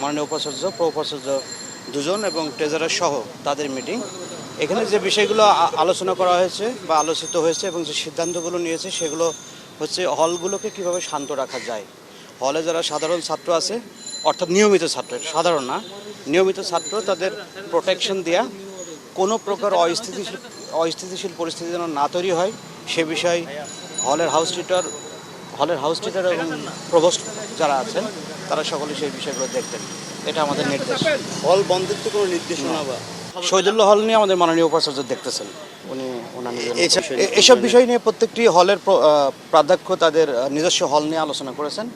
মাননীয় উপাচার্য, প্রো-উপাচার্য দুজন এবং ট্রেজারার সহ তাদের মিটিং। এখানে যে বিষয়গুলো আলোচনা করা হয়েছে বা আলোচিত হয়েছে এবং যে সিদ্ধান্তগুলো নিয়েছে সেগুলো হচ্ছে হলগুলোকে কিভাবে শান্ত রাখা যায়। হলে যারা সাধারণ ছাত্র আছে, অর্থাৎ নিয়মিত ছাত্র, সাধারণ না, নিয়মিত ছাত্র, তাদের প্রোটেকশন দেওয়া, কোনো প্রকার অস্থিতিশীল পরিস্থিতি যেন না তৈরি হয় সে বিষয়ে হলের হাউস টিচার এবং প্রভোস্ট যারা আছেন তারা সকলে সেই বিষয়গুলো দেখতেন। এটা আমাদের নির্দেশ। হল বন্ধের তো কোনো নির্দেশনা বা শহীদুল্লাহ হল নিয়ে আমাদের মাননীয় উপাচার্য দেখতেছেন, উনি ওনার এসব বিষয় নিয়ে প্রত্যেকটি হলের প্রাধ্যক্ষ তাদের নিজস্ব হল নিয়ে আলোচনা করেছেন।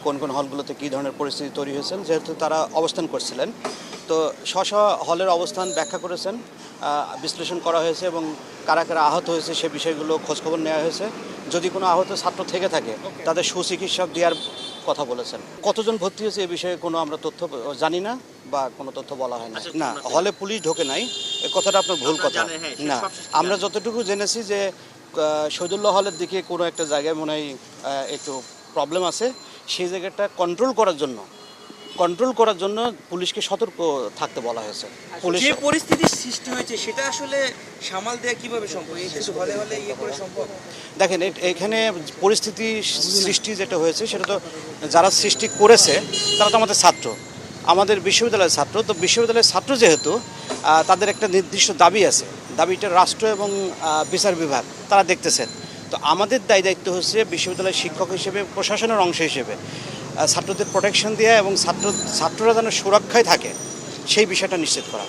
কোন কোন হলগুলোতে কী ধরনের পরিস্থিতি তৈরি হয়েছেন, যেহেতু তারা অবস্থান করছিলেন, তো স্ব হলের অবস্থান ব্যাখ্যা করেছেন, বিশ্লেষণ করা হয়েছে এবং কারা কারা আহত হয়েছে সে বিষয়গুলো খোঁজখবর নেওয়া হয়েছে। যদি কোনো আহত ছাত্র থেকে থাকে তাদের সুচিকিৎসা দেওয়ার কথা বলেছেন। কতজন ভর্তি হয়েছে এ বিষয়ে কোনো আমরা তথ্য জানি না বা কোনো তথ্য বলা হয় না। না, হলে পুলিশ ঢোকে নাই, এ কথাটা আপনার ভুল কথা। না, আমরা যতটুকু জেনেছি যে শহীদুল্লাহ হলের দিকে কোনো একটা জায়গায় মনে হয় একটু প্রবলেম আছে, সেই জায়গাটা কন্ট্রোল করার জন্য পুলিশকে সতর্ক থাকতে বলা হয়েছে। পুলিশ যে পরিস্থিতির সৃষ্টি হয়েছে সেটা আসলে সামাল দেওয়া কিভাবে সম্ভব? এই কিছু হলে ইয়ে করে সম্ভব? দেখেন, এখানে পরিস্থিতি সৃষ্টি যেটা হয়েছে সেটা তো যারা সৃষ্টি করেছে তারা তো আমাদের ছাত্র, আমাদের বিশ্ববিদ্যালয়ের ছাত্র। তো বিশ্ববিদ্যালয়ের ছাত্র যেহেতু তাদের একটা নির্দিষ্ট দাবি আছে, দাবিটা রাষ্ট্র এবং বিচার বিভাগ তারা দেখতেছেন। তো আমাদের দায়িত্ব হচ্ছে বিশ্ববিদ্যালয়ের শিক্ষক হিসেবে, প্রশাসনের অংশ হিসেবে ছাত্রদের প্রোটেকশন দেওয়া এবং ছাত্ররা যেন সুরক্ষায় থাকে সেই বিষয়টা নিশ্চিত করা।